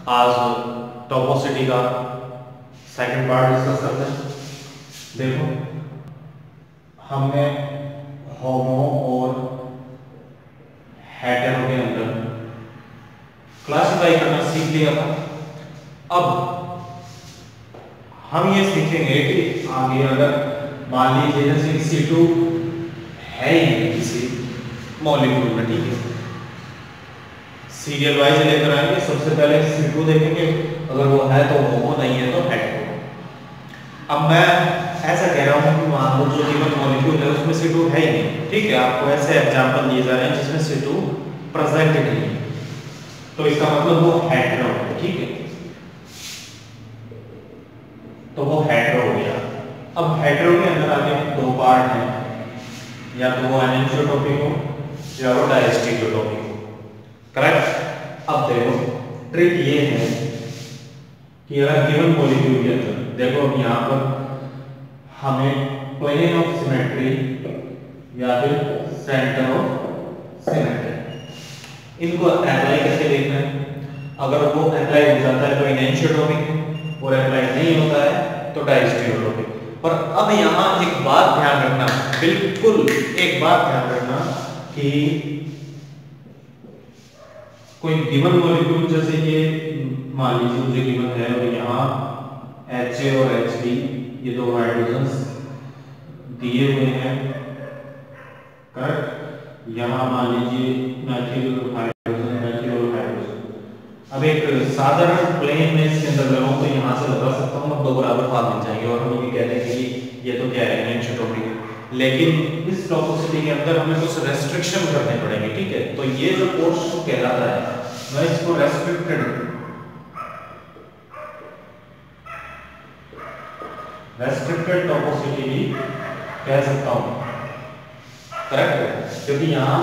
आज टॉपोसिटी का second part discuss करते हैं। देखो, हमने होमो और हेटेरो के अंदर क्लासिफाई करना सीख लिया था। अब हम ये सीखेंगे कि आगे अगर मान लीजिए जैसे C2 है ही नहीं किसी मॉलिक्यूल में, ठीक है, सीरियल वाइज लेकर आएंगे। सबसे पहले C2 देखेंगे, अगर वो है तो होमो, नहीं है तो हेटेरो। अब मैं ऐसा कह रहा हूँ कि मान लो जो गिवन मॉलिक्यूल है उसमें C2 है ही नहीं, ठीक है, आपको ऐसे एग्जांपल दिए जा रहे हैं जिसमें C2 प्रेजेंट नहीं है, तो इसका मतलब वो हेटेरो है, ठीक है, तो वो हेटेरो हो गया। अब हेटेरो के अंदर आगे दो पार्ट हैं, या तो वो एनिसोटोपिक हो या वो डायस्टीरियोटोपिक हो, करेक्ट। अब देखो, ट्रिक ये है कि अगर गिवन मॉलिक्यूल के अंदर देखो, अब यहाँ पर हमें प्लेन ऑफ सिमेट्री या फिर सेंटर ऑफ सिमेट्री, इनको अप्लाई करके देखना है। अगर वो अप्लाई हो जाता है तो एनिसोटोपिक, और अप्लाई नहीं होता है तो डायस्टीरियोटोपिक। पर अब यहाँ एक बात ध्यान रखना, बिल्कुल एक बात ध्यान रखना कि कोई गिवन मॉलिक्यूल जैसे ये मान लीजिए मुझे गिवन है और यहाँ HA और HB ये दो हाइड्रोजन्स दिए हुए हैं, करेक्ट। यहाँ मान लीजिए मैथिल हाइड्रोजन, मैथिल और हाइड्रोजन। अब एक साधारण प्लेन में इसके अंदर लगाऊं तो यहाँ से लगा सकता हूँ और दो बराबर भाग मिल जाएंगे, और हम ये कह देंगे कि ये तो क्या है, एनिसोटोपिक है। लेकिन इस टॉपोसिटी के अंदर हमें कुछ रेस्ट्रिक्शन करने पड़ेंगे, ठीक है। तो ये जो पोर्शन कहलाता है, मैं इसको रेस्ट्रिक्टेड टॉपोसिटी भी कह सकता हूँ, करेक्ट है। क्योंकि यहाँ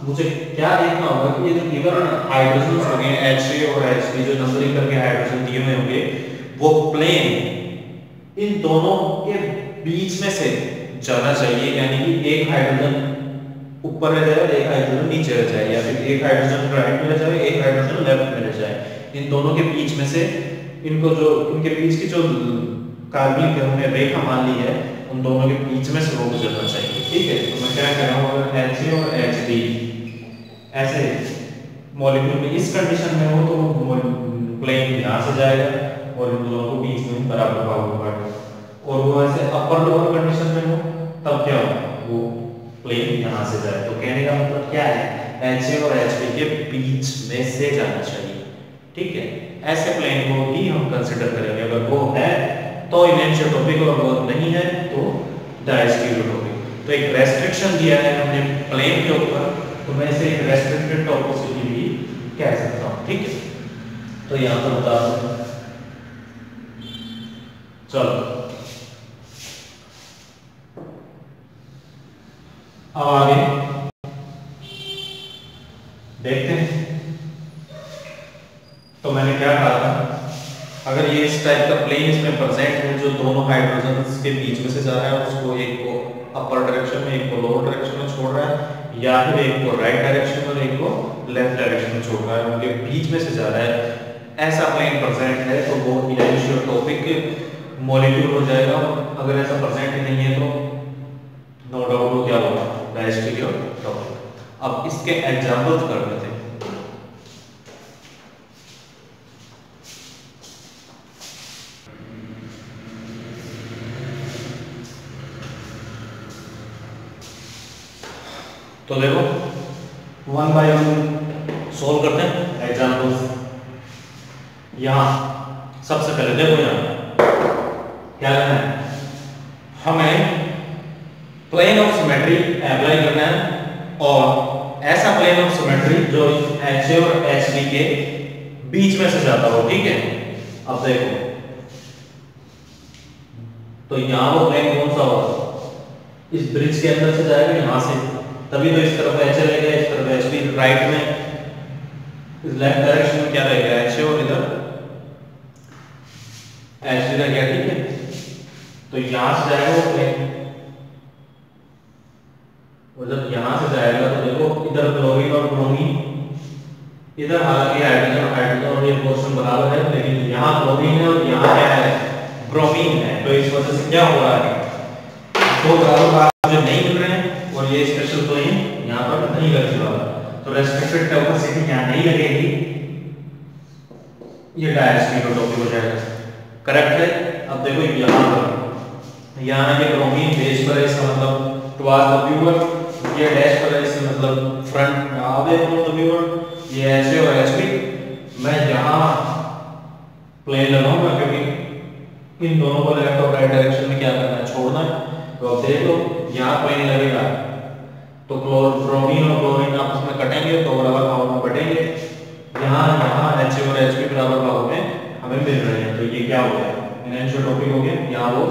मुझे क्या देखना होगा कि ये जो गिवन हाइड्रोजन हो गए HA और HB, जो नंबरिंग करके हाइड्रोजन दिए हुए होंगे, वो प्लेन इन दोनों के बीच में से जाना चाहिए, यानी कि एक हाइड्रोजन ऊपर रह जाए और एक हाइड्रोजन नीचे रह जाए, या फिर एक हाइड्रोजन राइट में रह जाए, एक हाइड्रोजन लेफ्ट में रह जाए। इन दोनों के बीच में से इनको जो इनके बीच की जो कार्बनिक हमने रेखा मान ली है, उन दोनों के बीच में से वो गुजरना चाहिए, ठीक है। तो मैं क्या कह रहा हूँ, अगर HA और HB ऐसे मॉलिक्यूल में इस कंडीशन में हो तो प्लेन यहाँ से जाएगा और इन दोनों को बीच में बराबर भाग होगा। और वो ऐसे अपर लोअर कंडीशन में हो तब क्या होगा, वो प्लेन यहाँ से जाए। तो कहने का मतलब क्या है, HA और HB के बीच में से जाना चाहिए, ठीक है। ऐसे प्लेन को ही हम कंसिडर करेंगे। अगर वो है तो एनिसोटोपिक, और वो नहीं है तो डायस्टीरियोटोपिक। तो एक रेस्ट्रिक्शन दिया है हमने प्लेन के ऊपर, तो मैं इसे एक रेस्ट्रिक्टेड टॉपोसिटी भी कह सकता हूँ, ठीक है। तो यहाँ पर बता दो, चलो अब आगे देखते हैं। तो मैंने क्या कहा था, अगर ये इस टाइप का प्लेन इसमें प्रेजेंट है जो दोनों हाइड्रोजन्स के बीच में से जा रहा है, उसको एक को अपर डायरेक्शन में, एक को लोअर डायरेक्शन में छोड़ रहा है, या फिर एक को राइट डायरेक्शन में और एक को लेफ्ट डायरेक्शन में छोड़ रहा है, उनके बीच में से जा रहा है, ऐसा प्लेन प्रेजेंट है तो वो एनिसोटोपिक मॉलिक्यूल हो जाएगा। अगर ऐसा प्रेजेंट ही नहीं है तो नो डाउट वो क्या होगा, डायस्टीरियोटोपिक। अब इसके एग्जांपल्स कर लेते हैं। तो देखो, वन बाय वन सोल्व करते हैं एग्जांपल्स। यहाँ सबसे पहले देखो, यहाँ क्या करना है, हमें प्लेन ऑफ सिमेट्री अप्लाई करना है, और ऐसा प्लेन ऑफ सिमेट्री जो HA और HB के बीच में से जाता हो, ठीक है। अब देखो, तो यहाँ वो प्लेन कौन सा होगा, इस ब्रिज के अंदर से जाएगा यहाँ से, तभी तो इस तरफ HA रहेगा, इस तरफ HB। राइट में इस लेफ्ट डायरेक्शन में क्या रहेगा, HA, और इधर HB रहेगा, ठीक है। तो यहाँ से जाएगा वो प्लेन, और जब यहाँ से जाएगा तो देखो इधर क्लोरीन और ब्रोमीन, इधर हालांकि हाइड्रोजन हाइड्रोजन और ये प्रोपोर्शन बराबर है, लेकिन यहाँ क्लोरीन है और यहाँ क्या है, ब्रोमीन है, तो इस वजह से क्या हो रहा है, दो बराबर भाग मुझे नहीं मिल रहे हैं और ये स्पेशल क्लोरीन यहाँ पर नहीं लगने वाला, तो रेस्ट्रिक्टेड कैपेसिटी यहाँ नहीं लगेगी, ये डायस्टेरियोटॉपिक हो जाएगा। करेक्ट है। अब देखो यहाँ ये ब्रोमीन बेस पर है, इसका मतलब टुवर्ड्स द व्यूअर, ये डैश पर है, इसका मतलब front away from the viewer, ये ऐसे और ऐसे। मैं यहाँ प्लेन लगाऊंगा क्योंकि इन दोनों को लेफ्ट और राइट डायरेक्शन में क्या करना है, छोड़ना है। तो अब देख लो यहाँ प्लेन लगेगा तो ब्रोमीन और क्लोरीन आपस में कटेंगे तो बराबर भागों में बटेंगे, यहाँ H और H बराबर भागों में हमें मिल रहे हैं, तो ये क्या हो गया, एनिसोट्रॉपिक हो गया। यहाँ वो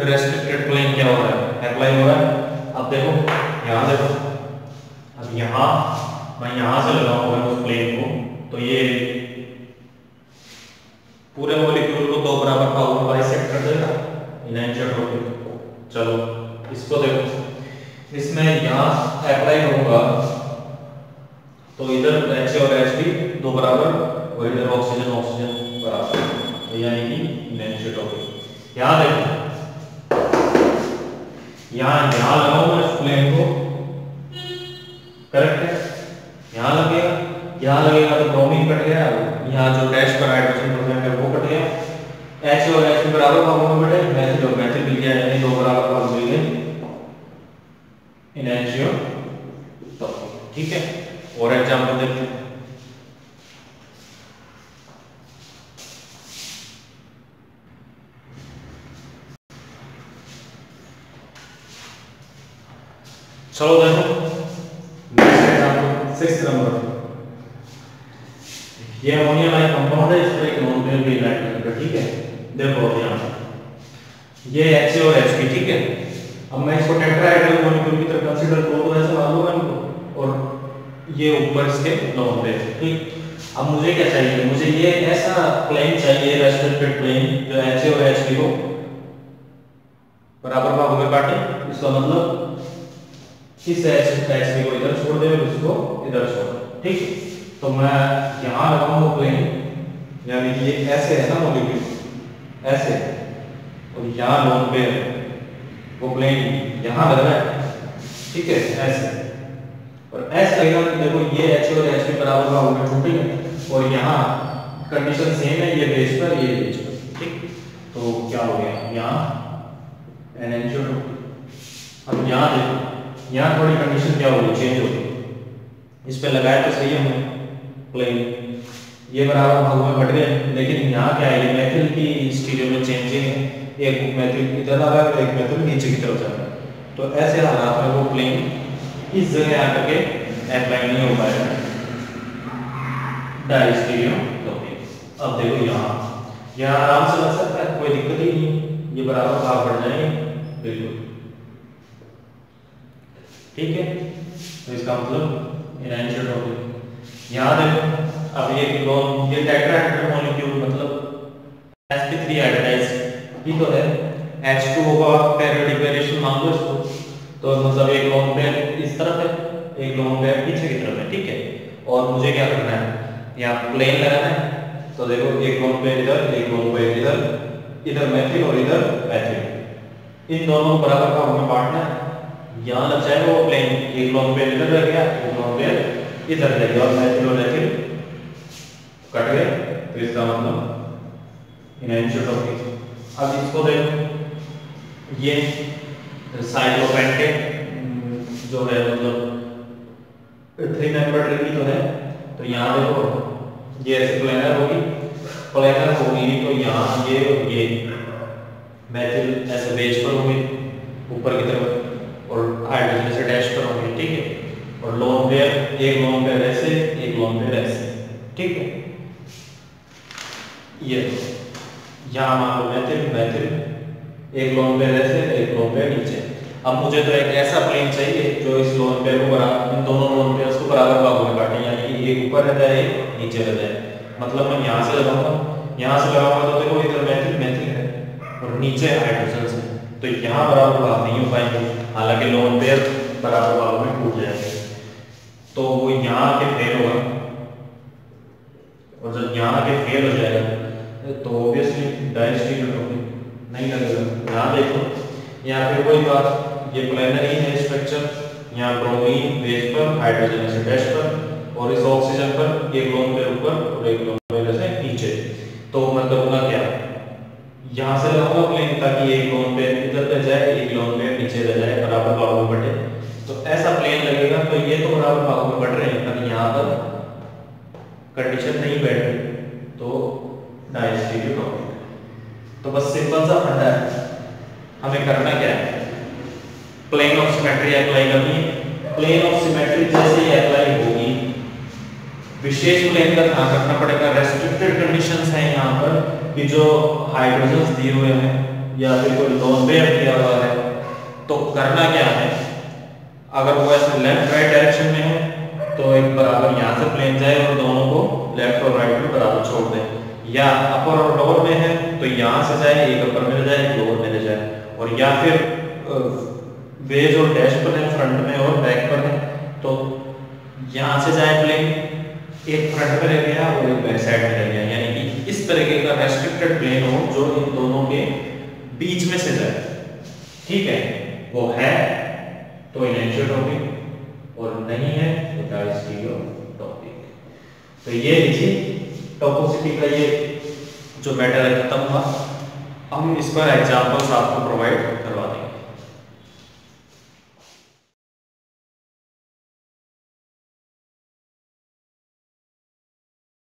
रेस्ट्रिक्टेड प्लेन क्या हो रहा है, अप्लाई हो रहा है। अब देखो यहाँ देखो, अब यहाँ मैं यहाँ से लगाऊंगा उस प्लेन को, तो ये पूरे मॉलिक्यूल को दो बराबर भागों में बाइसेक्ट कर देगा एनिसोट्रॉपिक। चलो इसको देखो, इसमें यहाँ अप्लाई होगा तो इधर H और H भी दो बराबर और इधर ऑक्सीजन बराबर, तो यानी कि एनिसोट्रॉपिक। यहाँ देखो, यहाँ लगाऊंगा इस प्लेन को, करेक्ट है, यहाँ लगेगा तो ब्रोमीन कट गया, यहाँ जो डैश पर हाइड्रोजन प्रेजेंट है वो कट गया, H और H बराबर भागों में बटे, मैथिल और मैथिल मिल गया, यानी दो बराबर भाग मिल गए एनिसोट्रॉपिक। ठीक है, और एग्जांपल देखते हैं। चलो देखो नेक्स्ट एग्जांपल 6 नंबर, ये अमोनिया लाइक कंपाउंड है, इस पर एक नॉन पेयर भी ऐड करेंगे। ठीक है, देखो यहाँ ये H और H भी, ठीक है। अब मैं इसको टेट्राहेड्रल मॉलिक्यूल की तरह कंसीडर करूँ तो ऐसे मान लूंगा इनको, और ये ऊपर इसके नॉन पेयर, ठीक। अब मुझे क्या चाहिए, मुझे ये ऐसा प्लेन चाहिए, रेस्ट्रिक्टेड प्लेन, जो H और H को बराबर भागों में काटे। इसका मतलब इस H को इधर छोड़ दे और इसको इधर छोड़, ठीक। तो मैं यहाँ लगाऊंगा प्लेन, यानी कि ये ऐसे है ना मॉलिक्यूल, ऐसे, और यहाँ लोन पे वो प्लेन यहाँ लग रहा है, ठीक है, ऐसे, और ऐसे लगेगा कि देखो ये H और H के बराबर भागों में टूटेंगे, और यहाँ कंडीशन सेम है, ये बेस पर, ये बेस पर, ठीक। तो क्या हो गया, यहाँ एनिसोट्रॉपिक। अब यहाँ देखो, यहाँ थोड़ी कंडीशन क्या होगी, चेंज होगी। इस पे लगाया तो सही हमने प्लेन, ये बराबर भागों में बट गए, लेकिन यहाँ क्या है, ये मेथिल की स्टीरियो में चेंजिंग है, एक मेथिल इधर आ रहा है और एक मेथिल नीचे की तरफ जा रहा है। तो ऐसे हालात में वो प्लेन इस जगह आकर के अप्लाई नहीं हो पाएगा डायस्टेरियोटॉपिक। अब देखो यहाँ आराम से लग सकता है, कोई दिक्कत ही नहीं, ये बराबर भाग बढ़ जाएंगे बिल्कुल, ठीक है। तो इसका मतलब एनिसोट्रॉपिक। यहाँ देखो, अब ये टेट्राहेड्रल मॉलिक्यूल मतलब sp3 हाइब्रिडाइज्ड ही तो है, H2O का पेरियोडिक वेरिएशन मान लो इसको, तो मतलब एक लोन पेयर इस तरफ है, एक लोन पेयर पीछे की तरफ है, ठीक है। और मुझे क्या करना है, यहाँ प्लेन लगाना है, तो देखो एक लोन पेयर इधर, एक लोन पेयर इधर, इधर मेथिल और इधर मेथिल, इन दोनों को बराबर भागों में बांटना है। यहाँ लग जाएगा वो प्लेन, एक लोन पेयर इधर रह गया, एक लोन पेयर इधर रह गया, और मेथिल और मेथिल कट गए, तो इसका मतलब एनिसोट्रॉपिक। अब इसको देखो, ये साइक्लोपेंटेन जो है मतलब 3 मेंबर ट्री तो है, तो यहाँ देखो ये ऐसे प्लेनर होगी तो यहाँ ये और ये मेथिल ऐसे बेस पर होंगे ऊपर की तरफ, और हाइड्रोजन से डैश पर होंगे, ठीक है। और लोन पेयर, एक लोन पेयर ऐसे, एक लोन पेयर ऐसे, ठीक है। ये यहाँ मान लो मेथिल, एक लोन पेयर ऐसे, एक लोन पेयर नीचे। अब मुझे तो एक ऐसा प्लेन चाहिए जो इस लोन पेयर को बराबर, इन दोनों लोन पेयर्स को बराबर भागों में काटे, यानी कि एक ऊपर रह जाए, एक नीचे रह जाए। मतलब मैं यहाँ से लगाऊंगा, तो देखो इधर मेथिल है और नीचे हाइड्रोजन है, तो यहाँ बराबर भाग नहीं हो पाएंगे, हालांकि लोन पेयर बराबर भागों में टूट जाएंगे, तो वो यहाँ के फेल होगा और जब यहाँ आके फेल हो जाएगा तो ऑब्वियसली डायस्टीरियोटॉपिक नहीं लगेगा। यहाँ देखो, यहाँ पे कोई बात, ये प्लेनर ही है स्ट्रक्चर, यहाँ ब्रोमीन बेस पर, हाइड्रोजन एसिड डैश पर, और इस ऑक्सीजन पर एक लोन पेयर ऊपर और एक लोन पेयर ऐसे नीचे। तो मैं करूँगा क्या, यहाँ से लगाऊंगा प्लेन ताकि एक लोन पेयर इधर रह जाए, एक लोन पेयर नीचे रह जाए, बराबर भागों में बटे। तो ऐसा प्लेन लगेगा, तो ये तो बराबर भागों में बढ़ रहे हैं, ताकि यहाँ पर कंडीशन नहीं बैठ रही, तो डायस्टीरियोटॉपिक। तो बस सिंपल सा फंडा है, हमें करना क्या है, प्लेन ऑफ सिमेट्री अप्लाई करनी है। प्लेन ऑफ सिमेट्री जैसे ही अप्लाई होगी, विशेष प्लेन का ध्यान रखना पड़ेगा। रेस्ट्रिक्टेड कंडीशंस हैं यहाँ पर कि जो हाइड्रोजन्स दिए हुए हैं या फिर कोई लोन पेयर दिया हुआ है, तो करना क्या है, अगर वो ऐसे लेफ्ट राइट डायरेक्शन में है तो एक बराबर यहाँ से प्लेन जाए और दोनों को लेफ्ट और राइट में बराबर छोड़ दें, या अपर और लोअर में है तो यहाँ से जाए, एक अपर में ले जाए, एक लोअर में ले जाए, और या फिर बेस और डैश पर है, फ्रंट में और बैक पर है, तो यहाँ से जाए प्लेन, एक फ्रंट में रह गया और एक बैक साइड में रह गया, यानी कि इस तरीके का रेस्ट्रिक्टेड प्लेन हो जो इन दोनों के बीच में से जाए। ठीक है, वो है तो इनएनिसोट्रोपिक, और नहीं है तो डायस्टीरियोटॉपिक। तो ये लीजिए टॉपोसिटी का ये जो मैटर है खत्म हुआ। हम इस पर एग्जांपल्स आपको प्रोवाइड कर